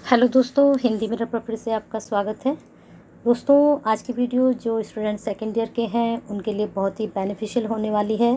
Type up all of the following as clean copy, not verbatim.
Hello दोस्तों, हिंदी मेरा proper से आपका स्वागत है। दोस्तों, आज की वीडियो जो स्टूडेंट सेकेंड ईयर के हैं उनके लिए बहुत ही बेनिफिशियल होने वाली है,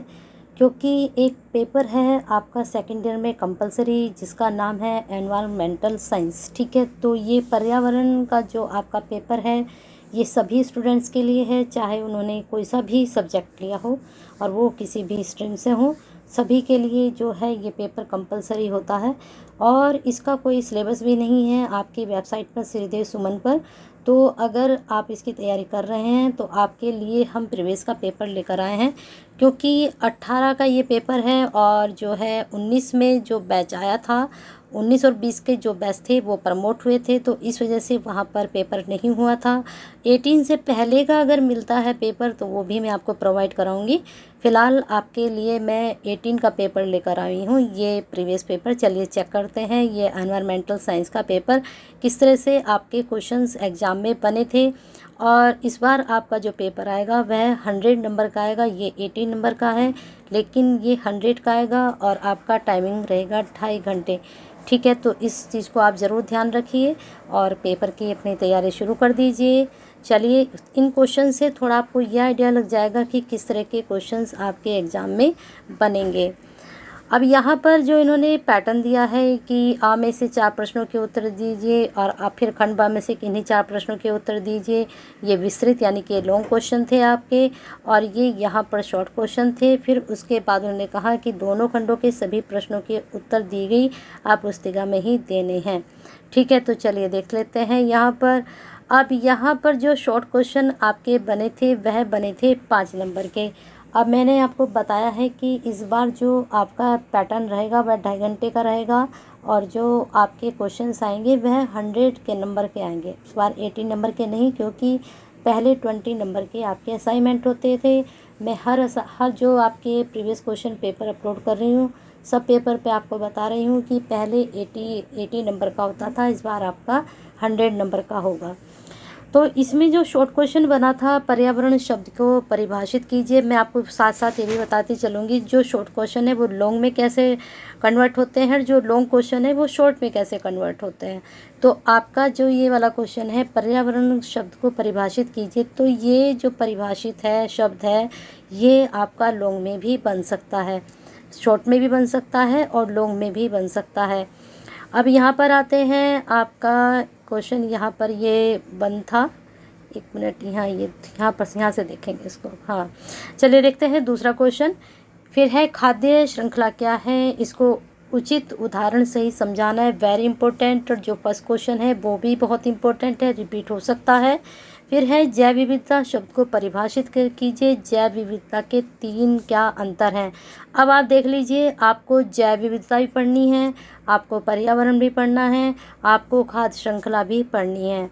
क्योंकि एक पेपर है आपका सेकेंड ईयर में कंपलसरी जिसका नाम है एनवायरमेंटल साइंस। ठीक है, तो ये पर्यावरण का जो आपका पेपर है ये सभी स्टूडेंट्स के लिए है, चाहे उन्होंने कोई सा भी सब्जेक्ट लिया हो और वो किसी भी स्ट्रीम से हो, सभी के लिए जो है ये पेपर कंपलसरी होता है। और इसका कोई सिलेबस भी नहीं है आपकी वेबसाइट पर श्रीदेव सुमन पर। तो अगर आप इसकी तैयारी कर रहे हैं तो आपके लिए हम प्रीवियस का पेपर लेकर आए हैं, क्योंकि 18 का ये पेपर है और जो है 19 में जो बैच आया था, 19 और 20 के जो बैच थे वो प्रमोट हुए थे, तो इस वजह से वहाँ पर पेपर नहीं हुआ था। 18 से पहले का अगर मिलता है पेपर तो वो भी मैं आपको प्रोवाइड कराऊंगी। फ़िलहाल आपके लिए मैं 18 का पेपर लेकर आई हूँ, ये प्रीवियस पेपर। चलिए चेक करते हैं ये एनवायरमेंटल साइंस का पेपर किस तरह से आपके क्वेश्चंस एग्ज़ाम में बने थे। और इस बार आपका जो पेपर आएगा वह 100 नंबर का आएगा। ये 18 नंबर का है लेकिन ये 100 का आएगा और आपका टाइमिंग रहेगा 2.5 घंटे। ठीक है, तो इस चीज़ को आप ज़रूर ध्यान रखिए और पेपर की अपनी तैयारी शुरू कर दीजिए। चलिए, इन क्वेश्चन से थोड़ा आपको यह आइडिया लग जाएगा कि किस तरह के क्वेश्चंस आपके एग्ज़ाम में बनेंगे। अब यहाँ पर जो इन्होंने पैटर्न दिया है कि आ में से 4 प्रश्नों के उत्तर दीजिए और आप फिर खंड बा में से किन्हीं 4 प्रश्नों के उत्तर दीजिए। ये विस्तृत यानी कि लॉन्ग क्वेश्चन थे आपके, और ये यहाँ पर शॉर्ट क्वेश्चन थे। फिर उसके बाद उन्होंने कहा कि दोनों खंडों के सभी प्रश्नों के उत्तर दी गई आप पुस्तिका में ही देने हैं। ठीक है, तो चलिए देख लेते हैं यहाँ पर। अब यहाँ पर जो शॉर्ट क्वेश्चन आपके बने थे वह बने थे 5 नंबर के। अब मैंने आपको बताया है कि इस बार जो आपका पैटर्न रहेगा वह 2.5 घंटे का रहेगा और जो आपके क्वेश्चंस आएंगे वह 100 के नंबर के आएंगे। इस बार 80 नंबर के नहीं, क्योंकि पहले 20 नंबर के आपके असाइनमेंट होते थे। मैं हर जो आपके प्रीवियस क्वेश्चन पेपर अपलोड कर रही हूँ, सब पेपर पे आपको बता रही हूँ कि पहले 80 नंबर का होता था, इस बार आपका 100 नंबर का होगा। तो इसमें जो शॉर्ट क्वेश्चन बना था, पर्यावरण शब्द को परिभाषित कीजिए। मैं आपको साथ साथ ये भी बताती चलूँगी जो शॉर्ट क्वेश्चन है वो लॉन्ग में कैसे कन्वर्ट होते हैं, जो लॉन्ग क्वेश्चन है वो शॉर्ट में कैसे कन्वर्ट होते हैं। तो आपका जो ये वाला क्वेश्चन है, पर्यावरण शब्द को परिभाषित कीजिए, तो ये जो परिभाषित है शब्द है ये आपका लॉन्ग में भी बन सकता है, शॉर्ट में भी बन सकता है और लॉन्ग में भी बन सकता है। अब यहाँ पर आते हैं, आपका क्वेश्चन यहाँ पर ये बन था, एक मिनट, यहाँ से देखेंगे इसको। हाँ, चलिए देखते हैं दूसरा क्वेश्चन। फिर है खाद्य श्रृंखला क्या है, इसको उचित उदाहरण से ही समझाना है, वेरी इंपॉर्टेंट। और जो फर्स्ट क्वेश्चन है वो भी बहुत इंपॉर्टेंट है, रिपीट हो सकता है। फिर है जैव विविधता शब्द को परिभाषित कीजिए, जैव विविधता के 3 क्या अंतर हैं। अब आप देख लीजिए, आपको जैव विविधता भी पढ़नी है, आपको पर्यावरण भी पढ़ना है, आपको खाद्य श्रृंखला भी पढ़नी है।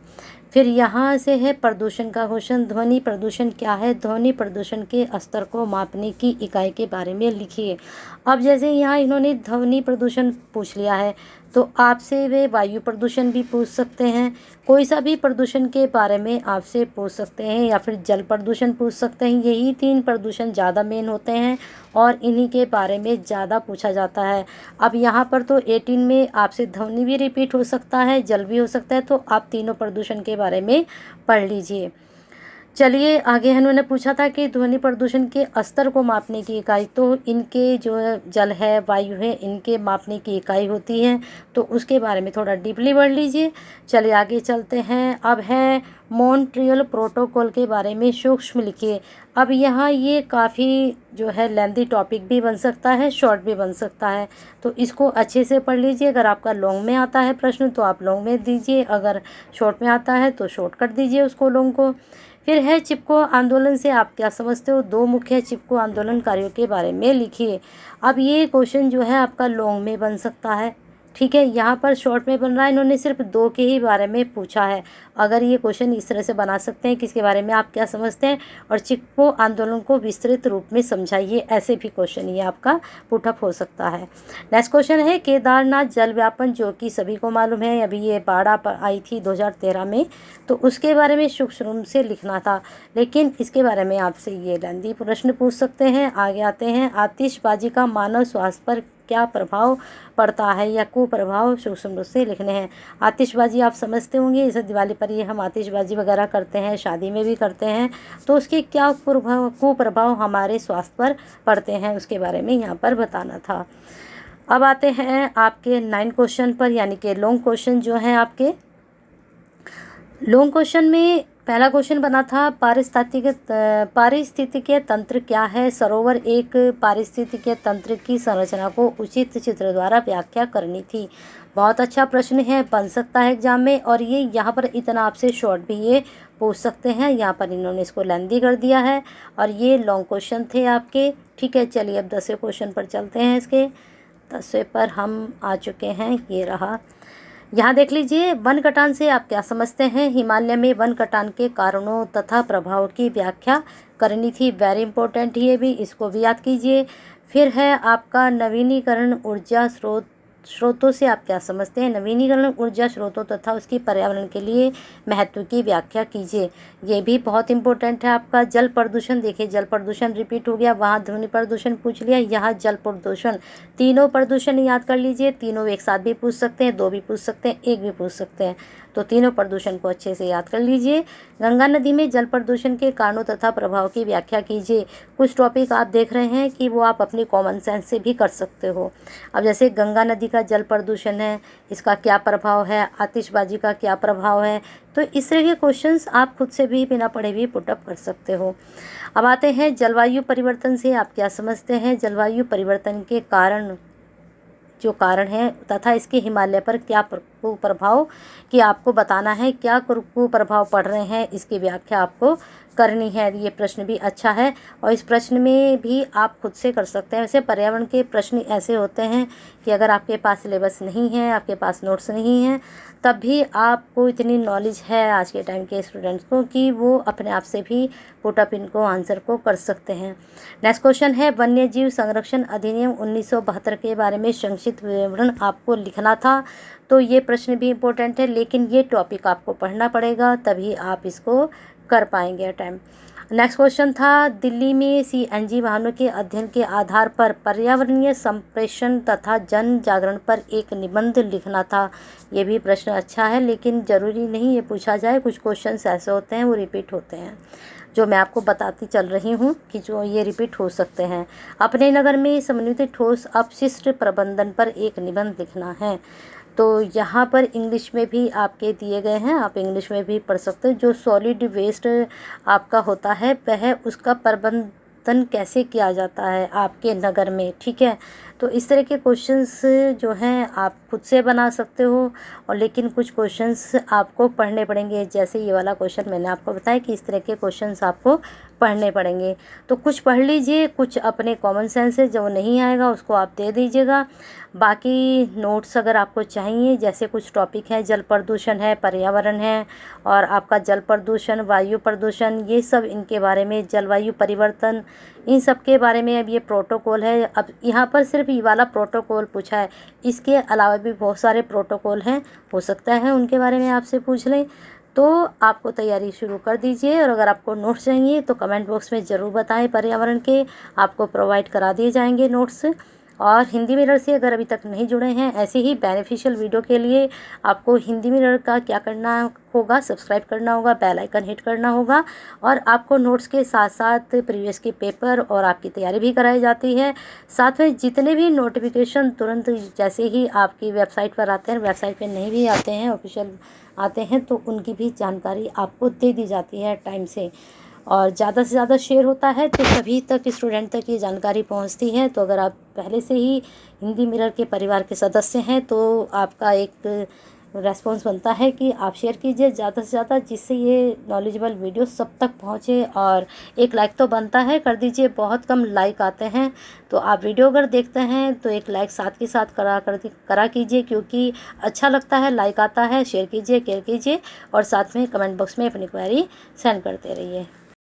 फिर यहाँ से है प्रदूषण का क्वेश्चन, ध्वनि प्रदूषण क्या है, ध्वनि प्रदूषण के स्तर को मापने की इकाई के बारे में लिखिए। अब जैसे यहाँ इन्होंने ध्वनि प्रदूषण पूछ लिया है, तो आपसे वे वायु प्रदूषण भी पूछ सकते हैं, कोई सा भी प्रदूषण के बारे में आपसे पूछ सकते हैं, या फिर जल प्रदूषण पूछ सकते हैं। यही 3 प्रदूषण ज़्यादा मेन होते हैं और इन्हीं के बारे में ज़्यादा पूछा जाता है। अब यहाँ पर तो 18 में आपसे ध्वनि भी रिपीट हो सकता है, जल भी हो सकता है, तो आप तीनों प्रदूषण के बारे में पढ़ लीजिए। चलिए आगे इन्होंने पूछा था कि ध्वनि प्रदूषण के स्तर को मापने की इकाई, तो इनके जो जल है, वायु है, इनके मापने की इकाई होती है, तो उसके बारे में थोड़ा डीपली पढ़ लीजिए। चलिए आगे चलते हैं। अब है मॉन्ट्रियल प्रोटोकॉल के बारे में सूक्ष्म लिखिए। अब यहाँ ये काफ़ी जो है लेंथी टॉपिक भी बन सकता है, शॉर्ट भी बन सकता है, तो इसको अच्छे से पढ़ लीजिए। अगर आपका लॉन्ग में आता है प्रश्न तो आप लॉन्ग में दीजिए, अगर शॉर्ट में आता है तो शॉर्ट कर दीजिए उसको, लॉन्ग को। फिर है चिपको आंदोलन से आप क्या समझते हो, 2 मुख्य चिपको आंदोलनकारियों के बारे में लिखिए। अब ये क्वेश्चन जो है आपका लॉन्ग में बन सकता है, ठीक है। यहाँ पर शॉर्ट में बन रहा है, इन्होंने सिर्फ 2 के ही बारे में पूछा है। अगर ये क्वेश्चन इस तरह से बना सकते हैं, किसके बारे में आप क्या समझते हैं और चिपको आंदोलन को विस्तृत रूप में समझाइए, ऐसे भी क्वेश्चन ये आपका पुटअप हो सकता है। नेक्स्ट क्वेश्चन है केदारनाथ जल व्यापन, जो कि सभी को मालूम है, अभी ये बाढ़ आई थी 2013 में, तो उसके बारे में सूक्ष्म रूप से लिखना था, लेकिन इसके बारे में आपसे ये लेंथी प्रश्न पूछ सकते हैं। आगे आते हैं, आतिशबाजी का मानव स्वास्थ्य पर क्या प्रभाव पड़ता है या कुप्रभाव सूक्ष्म रूप से लिखने हैं। आतिशबाजी आप समझते होंगे, जैसे दिवाली पर ये हम आतिशबाजी वगैरह करते हैं, शादी में भी करते हैं, तो उसके क्या कुप्रभाव हमारे स्वास्थ्य पर पड़ते हैं उसके बारे में यहाँ पर बताना था। अब आते हैं आपके 9 क्वेश्चन पर, यानी कि लॉन्ग क्वेश्चन जो हैं आपके। लॉन्ग क्वेश्चन में पहला क्वेश्चन बना था पारिस्थितिकीय तंत्र क्या है। सरोवर एक पारिस्थितिकीय तंत्र की संरचना को उचित चित्र द्वारा व्याख्या करनी थी। बहुत अच्छा प्रश्न है, बन सकता है एग्जाम में, और ये यहाँ पर इतना आपसे शॉर्ट भी ये पूछ सकते हैं। यहाँ पर इन्होंने इसको लेंदी कर दिया है और ये लॉन्ग क्वेश्चन थे आपके। ठीक है, चलिए अब 10वें क्वेश्चन पर चलते हैं। इसके 10वें पर हम आ चुके हैं, ये रहा। यहाँ देख लीजिए, वन कटान से आप क्या समझते हैं। हिमालय में वन कटान के कारणों तथा प्रभाव की व्याख्या करनी थी। वेरी इंपॉर्टेंट ये भी, इसको भी याद कीजिए। फिर है आपका नवीनीकरण ऊर्जा स्रोतों से आप क्या समझते हैं। नवीनीकरण ऊर्जा स्रोतों तथा उसकी पर्यावरण के लिए महत्व की व्याख्या कीजिए। ये भी बहुत इंपॉर्टेंट है आपका। जल प्रदूषण, देखिए जल प्रदूषण रिपीट हो गया, वहाँ ध्वनि प्रदूषण पूछ लिया, यहाँ जल प्रदूषण। तीनों प्रदूषण याद कर लीजिए, तीनों एक साथ भी पूछ सकते हैं, 2 भी पूछ सकते हैं, 1 भी पूछ सकते हैं, तो तीनों प्रदूषण को अच्छे से याद कर लीजिए। गंगा नदी में जल प्रदूषण के कारणों तथा प्रभाव की व्याख्या कीजिए। कुछ टॉपिक आप देख रहे हैं कि वो आप अपनी कॉमन सेंस से भी कर सकते हो। अब जैसे गंगा नदी का जल प्रदूषण है, इसका क्या प्रभाव है, आतिशबाजी का क्या प्रभाव है, तो इस तरह के क्वेश्चंस आप खुद से भी बिना पढ़े भी पुटअप कर सकते हो। अब आते हैं जलवायु परिवर्तन से आप क्या समझते हैं। जलवायु परिवर्तन के कारण है तथा इसके हिमालय पर क्या कुप्रभाव कि आपको बताना है, क्या कुप्रभाव पड़ रहे हैं, इसकी व्याख्या आपको करनी है। ये प्रश्न भी अच्छा है और इस प्रश्न में भी आप खुद से कर सकते हैं। वैसे पर्यावरण के प्रश्न ऐसे होते हैं कि अगर आपके पास सिलेबस नहीं है, आपके पास नोट्स नहीं हैं, तब भी आपको इतनी नॉलेज है आज के टाइम के स्टूडेंट्स को कि वो अपने आप से भी पुटअप इनको आंसर को कर सकते हैं। नेक्स्ट क्वेश्चन है वन्य जीव संरक्षण अधिनियम 1972 के बारे में संक्षिप्त विवरण आपको लिखना था। तो ये प्रश्न भी इम्पोर्टेंट है, लेकिन ये टॉपिक आपको पढ़ना पड़ेगा, तभी आप इसको कर पाएंगे टाइम। नेक्स्ट क्वेश्चन था दिल्ली में CNG वाहनों के अध्ययन के आधार पर पर्यावरणीय संप्रेषण तथा जन जागरण पर एक निबंध लिखना था। ये भी प्रश्न अच्छा है, लेकिन ज़रूरी नहीं ये पूछा जाए। कुछ क्वेश्चंस ऐसे होते हैं वो रिपीट होते हैं, जो मैं आपको बताती चल रही हूँ कि जो ये रिपीट हो सकते हैं। अपने नगर में समन्वित ठोस अपशिष्ट प्रबंधन पर एक निबंध लिखना है। तो यहाँ पर इंग्लिश में भी आपके दिए गए हैं, आप इंग्लिश में भी पढ़ सकते हैं। जो सॉलिड वेस्ट आपका होता है वह उसका प्रबंधन कैसे किया जाता है आपके नगर में। ठीक है, तो इस तरह के क्वेश्चंस जो हैं आप खुद से बना सकते हो, और लेकिन कुछ क्वेश्चंस आपको पढ़ने पड़ेंगे। जैसे ये वाला क्वेश्चन मैंने आपको बताया कि इस तरह के क्वेश्चंस आपको पढ़ने पड़ेंगे। तो कुछ पढ़ लीजिए, कुछ अपने कॉमन सेंस से जो नहीं आएगा उसको आप दे दीजिएगा। बाकी नोट्स अगर आपको चाहिए, जैसे कुछ टॉपिक है, जल प्रदूषण है, पर्यावरण है, और आपका जल प्रदूषण, वायु प्रदूषण, ये सब इनके बारे में, जलवायु परिवर्तन, इन सब के बारे में अब ये प्रोटोकॉल है। अब यहाँ पर सिर्फ ये वाला प्रोटोकॉल पूछा है, इसके अलावा भी बहुत सारे प्रोटोकॉल हैं, हो सकता है उनके बारे में आपसे पूछ लें। तो आपको तैयारी शुरू कर दीजिए, और अगर आपको नोट्स चाहिए तो कमेंट बॉक्स में ज़रूर बताएं। पर्यावरण के आपको प्रोवाइड करा दिए जाएंगे नोट्स। और हिंदी मिरर से अगर अभी तक नहीं जुड़े हैं, ऐसे ही बेनिफिशियल वीडियो के लिए आपको हिंदी मिरर का क्या करना होगा, सब्सक्राइब करना होगा, बेल आइकन हिट करना होगा, और आपको नोट्स के साथ साथ प्रीवियस के पेपर और आपकी तैयारी भी कराई जाती है। साथ में जितने भी नोटिफिकेशन तुरंत जैसे ही आपकी वेबसाइट पर आते हैं, वेबसाइट पर नहीं भी आते हैं, ऑफिशियल आते हैं, तो उनकी भी जानकारी आपको दे दी जाती है टाइम से। और ज़्यादा से ज़्यादा शेयर होता है तो सभी तक, स्टूडेंट तक ये जानकारी पहुंचती है। तो अगर आप पहले से ही हिंदी मिरर के परिवार के सदस्य हैं तो आपका एक रेस्पॉन्स बनता है कि आप शेयर कीजिए ज़्यादा से ज़्यादा, जिससे ये नॉलेजेबल वीडियो सब तक पहुँचे। और एक लाइक तो बनता है, कर दीजिए, बहुत कम लाइक आते हैं। तो आप वीडियो अगर देखते हैं तो एक लाइक साथ के साथ करा कीजिए, क्योंकि अच्छा लगता है, लाइक आता है। शेयर कीजिए, केयर कीजिए, और साथ में कमेंट बॉक्स में अपनी क्वेरी सेंड करते रहिए।